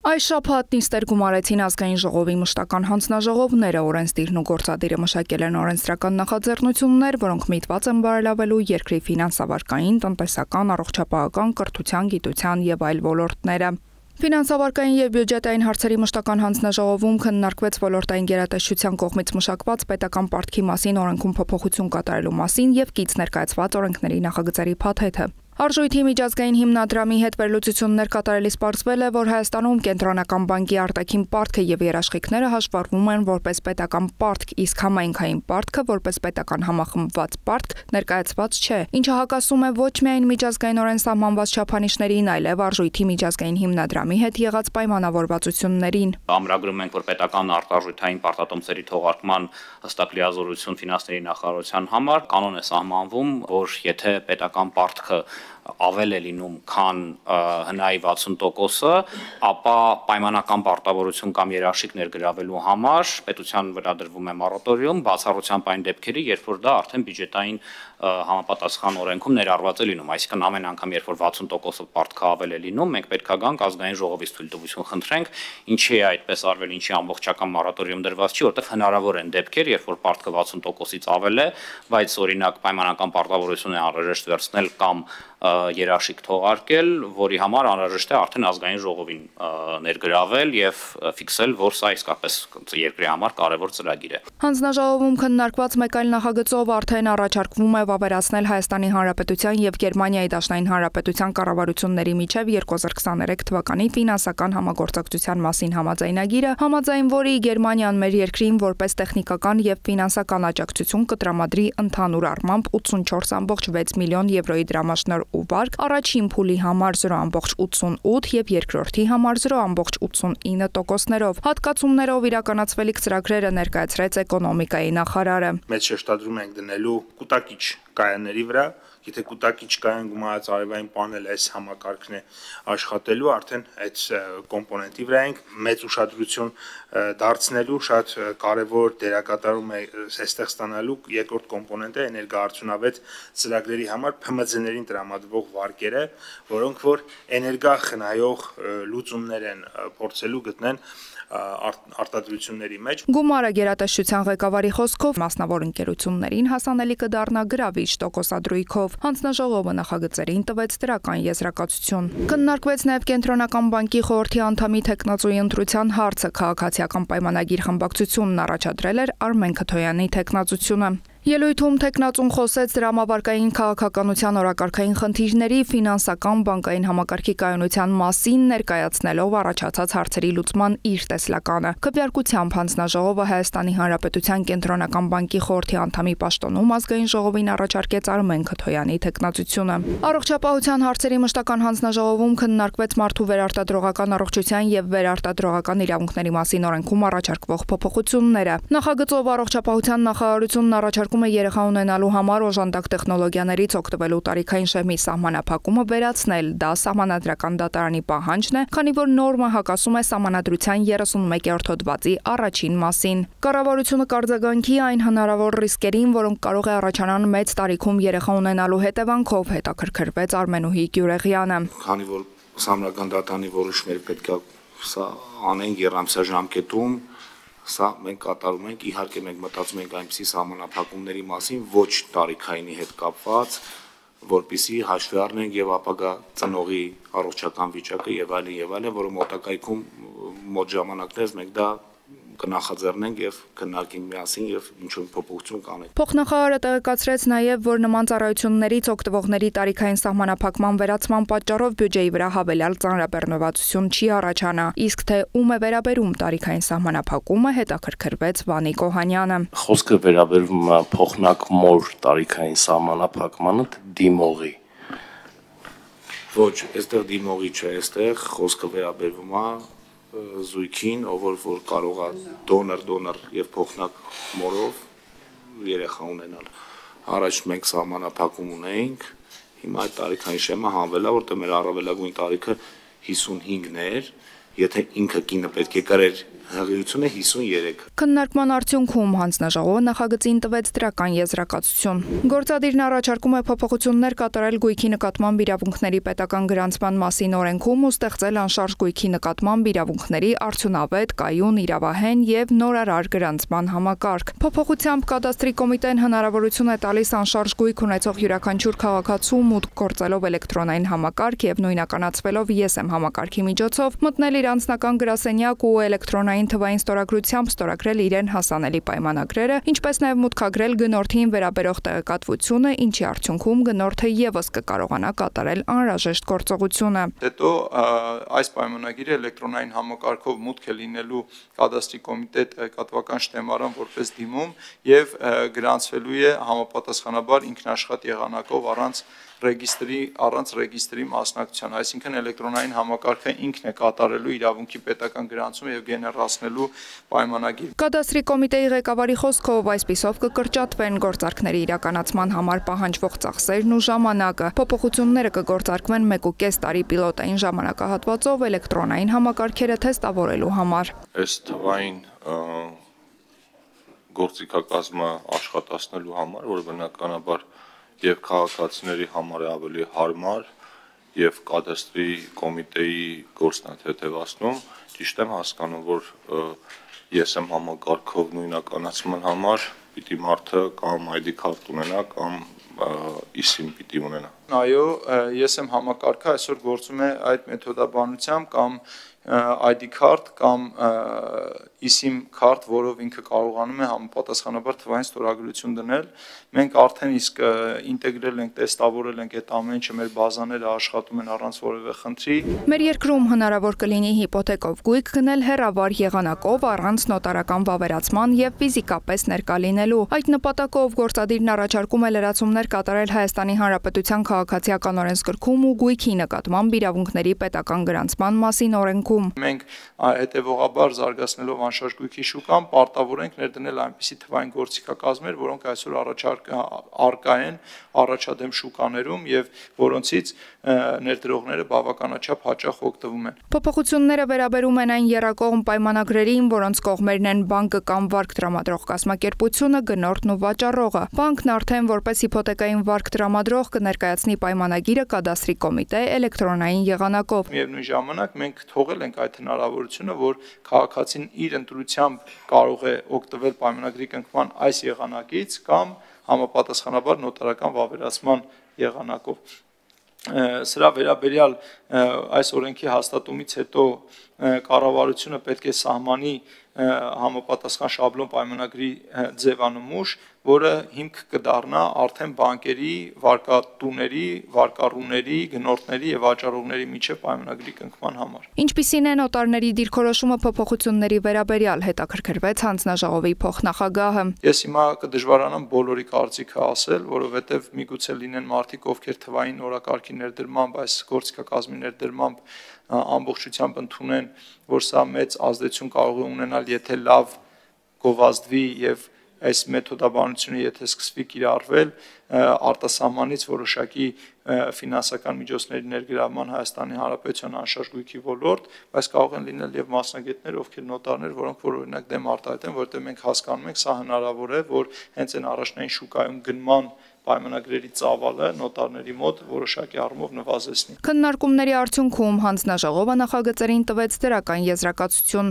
Այս շաբաթ նիստեր գումարեցին ազգային ժողովի մշտական հանձնաժողովները, օրենսդիրն ու գործադիրը մշակել են օրենսդրական նախաձեռնություններ, որոնք միտված են բարելավելու երկրի ֆինանսավարկային, տնտեսական, առողջապահական, կրթության, գիտության եւ այլ ոլորտները։ Ֆինանսավարկային եւ բյուջետային հարցերի մշտական հանձնաժողովում քննարկվեց ոլորտային գերատեսչության կողմից մշակված պետական պարտքի մասին օրենքում փոփոխություն կատարելու մասին եւ կից ներկայացված օրենքների նախագծերի փաթեթը։ Արժույթի միջազգային հիմնադրամի հետ վերլուծություններ կատարելիս պարզվել է, որ Հայաստանում կենտրոնական բանկի արտաքին պարտքը եւ երաշխիքները հաշվառվում են որպես պետական պարտք, իսկ համայնքային պարտքը որպես պետական համախմբված պարտք ներկայացված չէ, ինչը հակասում է ոչ միայն միջազգայինորեն սահմանված չափանիշներին, այլև Արժույթի միջազգային հիմնադրամի հետ եղած պայմանավորվածություններին։ Ամրագրում ենք, որ պետական արտարժութային պարտատոմսերի թողարկման հստակ լիազորություն ֆինանսների նախարարության համար կանոն է սահմանվում, որ եթե պետական պարտքը ավել է լինում, քան հնայի 60%-ը, ապա պայմանական պարտավորություն կամ երաշխիք ներգրավելու համար պետության վրա դրվում է մորատորիում, բացառությամբ այն դեպքերի, երբ որ դա արդեն բյուջետային համապատասխան օրենքում ներառված է լինում, այսինքն ամեն անգամ, երբ որ 60%-ը պարտքը ավել է լինում, մենք պետք է գանք ազգային ժողովից թույլտվություն խնդրենք, ինչի է այդպես արվել, ինչի ամբողջական մորատորիում դրված չի, որտեղ հնարավոր են դեպքեր, երբ որ պարտքը 60%-ից ավել է, բայց օրինակ պայմանական պարտավորություն է անհրաժեշտ վերցնել կամ երաշխիք թողարկել, որի համար անհրաժեշտ է արդեն ազգային ժողովին ներգրավել եւ ֆիքսել, որ սա իսկապես երկրի համար կարևոր ծրագիր է։ Հանձնաժողովում քննարկված մեկ այլ նախագծով արդեն առաջարկվում է վավերացնել Հայաստանի Հանրապետության եւ Գերմանիայի Դաշնային Հանրապետության կառավարությունների միջև 2023 թվականի ֆինանսական համագործակցության մասին համաձայնագիրը, համաձայն որի Գերմանիան մեր երկրին որպես տեխնիկական եւ ֆինանսական աջակցություն կտրամադրի ընդհանուր առմամբ 84.6 միլիոն եվրոյի դրամաշնոր ու վարկ, առաջին փուլի համար 0.88 եւ երկրորդի համար 0.89%-ներով։ Հատկացումներով իրականացվելիք ծրագրերը ներկայացրեց էկոնոմիկայի նախարարը։ Մեծ շեշտադրում ենք դնելու կուտակիչ կայանների վրա, եթե կուտակիչ կայան գումարած արևային պանել այս համակարգն է աշխատելու, արդեն այդ կոմպոնենտի վրա ենք մեծ ուշադրություն դարձնելու, շատ կարևոր դերակատարում է այստեղ ստանալու երկրորդ կոմպոնենտը էներգոարդյունավետ ծրագրերի համար ՓՄԶ-ներին տրամադրվող վարկերը, որոնք որ էներգախնայող լուծումներ են փորձելու գտնեն արտադրությունների մեջ։ Գումարը գերատեսչության ղեկավարի խոսքով մասնավոր ընկերություններին հասանելի կդառնա գրավիչ տոկոսադրույքով։ Հանձնաժողովը նախագծերին տվեց դրական եզրակացություն։ Քննարկվեց նաև Կենտրոնական բանկի խորհրդի անդամի թեկնածուի ընտրության հարցը, քաղաքացիական պայմանագիր խմբակցությունն առաջադրել էր Արմեն Քթոյանի թեկնածությունը։ Ելույթում թեկնածուն խոսեց դրամավարկային քաղաքականության օրակարգային խնդիրների, ֆինանսական բանկային համակարգի կայունության մասին, ներկայացնելով առաջացած հարցերի լուծման իր տեսլականը։ Քվեարկությամբ հանձնաժողովը Հայաստանի Հանրապետության Կենտրոնական բանկի խորհրդի անդամի պաշտոնում ազգային ժողովին առաջարկեց Արմեն Քթոյանի թեկնածությունը։ Առողջապահության հարցերի մշտական հանձնաժողովում քննարկվեց մարդու վերարտադրողական առողջության եւ վերարտադրողական իրավունքների մասին օրենքում առաջարկվող փոփոխությունները։ Նախագծով առողջապահության նախարարությունն առաջարկում է երեխա ունենալու համար օժանդակ տեխնոլոգիաներից օգտվելու տարիքային շեմի սահմանափակումը վերացնել, դա սահմանադրական դատարանի պահանջն է, քանի որ նորմը հակասում է սահմանադրության 31-րդ հոդվածի առաջին մասին։ Կառավարությունը կարձագանքի այն հնարավոր ռիսկերին, որոնք կարող է առաջանան մեծ տարիքում երեխա ունենալու հետևանքով, հետաքրքրվեց Արմենուհի Գյուրեղյանը։ Քանի որ սահմանադրական դատարանի որոշումները պետք է սա անեն երամսաժամկետում, սա մենք կատարում ենք, իհարկե մենք մտածում ենք այնպիսի սահմանափակումների մասին, ոչ տարիքայինի հետ կապված, որպեսզի հաշվի առնենք եւ ապագա ծնողի առողջական վիճակը եւ այլն, որը մոտակայքում մոտ ժամանակներս մենք դա կնախաձեռնենք եւ քննարկենք միասին եւ ինչ-որ փոփոխություն կանենք։ Փոխնախարարը տեղեկացրեց նաեւ, որ նման ծառայություններից օգտվողների տարիքային սահմանափակման վերացման պատճառով բյուջեի վրա հավելյալ ծանրաբեռնվածություն չի առաջանա, իսկ թե ում է վերաբերում տարիքային սահմանափակումը, հետաքրքրվեց Վանիկ Օհանյանը։ Խոսքը վերաբերվում է փոխնակ-մոր տարիքային սահմանափակմանը դիմողի։ Ոչ, այստեղ դիմողի չէ, այստեղ խոսքը վերաբերվում է զույգին, ով որ կարող է դոնոր եւ փոխնակ մորով երեխա ունենալ։ Առաջ մենք սահմանափակում ունեինք, հիմա այդ տարիքային շեմը հանվել է, որտեղ մեր առավելագույն տարիքը 55-ն էր, եթե ինքը կինը պետք է կրեր հղիությունը 53։ Քննարկման արդյունքում հանձնաժողովը նախագծին տվեց դրական եզրակացություն։ Գործադիրն առաջարկում է փոփոխություններ կատարել գույքի նկատմամբ իրավունքների պետական գրանցման մասին օրենքում ու ստեղծել անշարժ գույքի նկատմամբ իրավունքների արդյունավետ, կայուն, իրավահեն եւ նորարար գրանցման համակարգ։ Փոփոխությամբ կադաստրի կոմիտեն հնարավորություն է տալիս անշարժ գույք ունեցող յուրաքանչյուր քաղաքացու մուտք գործելով էլեկտրոնային համակարգ եւ նույնականացվելով ESM համակարգի միջոցով մտնել իր անձնական գրասենյակ ու էլեկտրոնային թվային ստորագրությամբ ստորագրել իրեն հասանելի պայմանագրերը, ինչպես նաև մուտքագրել գնորդին վերաբերող տեղեկատվությունը, ինչի արդյունքում գնորդը եւս կկարողանա կատարել անհրաժեշտ գործողությունը։ Հետո այս պայմանագիրը էլեկտրոնային համակարգով մուտք է լինելու կադաստրի կոմիտե տեղեկատվական շտեմարան որպես դիմում եւ գրանցվելու է համապատասխանաբար ինքնաշխատ եղանակով առանց ռեգիստրի մասնակցության, այսինքն էլեկտրոնային համակարգը ինքն է կատարելու իրավունքի պետական գրանցումը եւ գեներացնելու պայմանագիր։ Կադաստրի կոմիտեի ղեկավարի խոսքով այսպիսով կկրճատվեն գործարքների իրականացման համար պահանջվող ծախսերն ու ժամանակը։ Փոփոխությունները կգործարկվեն 1.5 տարի պիլոտային ժամանակահատվածով էլեկտրոնային համակարգերը թեստավորելու համար։ Այս թվային գործիքակազմը աշխատացնելու համար, որ բնականաբար եւ քաղաքացիների համար է ավելի հարմար եւ կադաստրի կոմիտեի գործն է թեթևացնում, ճիշտ եմ հասկանում, որ ESM համակարգով նույնականացման համար պիտի մարդը կամ ID քարտ ունենա կամ eSIM պիտի ունենա։ Այո, ESM համակարգը այսօր գործում է այդ մեթոդաբանությամբ կամ ID քարտ կամ eSIM քարտ, որով ինքը կարողանում է համապատասխանաբար թվային ստորագրություն դնել։ Մենք արդեն իսկ ինտեգրել ենք, տեստավորել ենք այդ ամեն ինչը, մեր բազաները աշխատում են առանց որևէ խնդրի։ Մեր երկրում հնարավոր կլինի հիպոթեկով գույք գնել հեռավար եղանակով առանց նոտարական վավերացման եւ ֆիզիկապես ներկա լինելու։ Այդ նպատակով գործադիրն առաջարկում է լրացումներ կատարել Հայաստանի Հանրապետության քաղաքացիական օրենսգրքում ու գույքի նկատմամբ իրավունքների պետական գրանցման մասին օրենքում։ Մենք հետևողաբար զարգացնելով անշարժ գույքի շուկան պարտավոր ենք ներդնել այնպիսի թվային գործիքակազմեր, որոնք այսօր առկա են առաջադեմ շուկաներում եւ որոնցից ներդրողները բավականաչափ հաճախ օգտվում են։ Փոփոխությունները վերաբերում են այն եռակողմ պայմանագրերին, որոնց կողմերն են բանկը կամ վարկ տրամադրող կազմակերպությունը, գնորդն ու վաճառողը։ Բանկն արդեն որպես հիփոթեկային վարկ տրամադրող կներկայացնի պայմանագիրը կադաստրի կոմիտե էլեկտրոնային եղանակով։ Միևնույն ժամանակ մենք թողել ենք այդ հնարավորությունը, որ քաղաքացին իր ընտրությամբ կարող է օգտվել պայմանագրի կնքման այս եղանակից կամ համապատասխանաբար նոտարական վավերացման եղանակով։ Սրա վերաբերյալ այս օրենքի հաստատումից հետո կառավարությունը պետք է սահմանի համապատասխան շաբլոն պայմանագրի ձևանմուշ, որը հիմք կդառնա արդեն բանկերի, վարկատուների, վարկառուների, գնորդների եւ վաճառողների միջև պայմանագրի կնքման համար։ Ինչպիսին է նոտարների դիրքորոշումը փոփոխությունների վերաբերյալ, հետաքրքրվեց հանձնաժողովի փոխնախագահը։ Ես հիմա կդժվարանամ բոլորի կարծիքը ասել, որովհետեւ միգուցե լինեն մարդիկ, ովքեր թվային օրակարգի ներդրմամբ, այս գործիքակազմի ներդրմամբ ամբողջությամբ ընդունեն, որ սա մեծ ազդեցություն կարող է ունենալ, եթե լավ գովազդվի եւ այս մեթոդաբանությունը եթե սկսվի կիրառվել արտասահմանից որոշակի ֆինանսական միջոցների ներգրավման Հայաստանի Հանրապետության անշարժ գույքի ոլորտ, բայց կարող են լինել եւ մասնագետներ, ովքեր նոտարներ, որոնք որ օրինակ դեմ արտահայտեն, որտեղ մենք հասկանում ենք, սա հնարավոր է, որ հենց այն առաջնային շուկայում գնման պայմանագրերի ծավալը նոտարների մոտ որոշակի առումով նվազեցնի։ Քննարկումների արդյունքում հանձնաժողովը նախագծերին տվեց դրական եզրակացություն։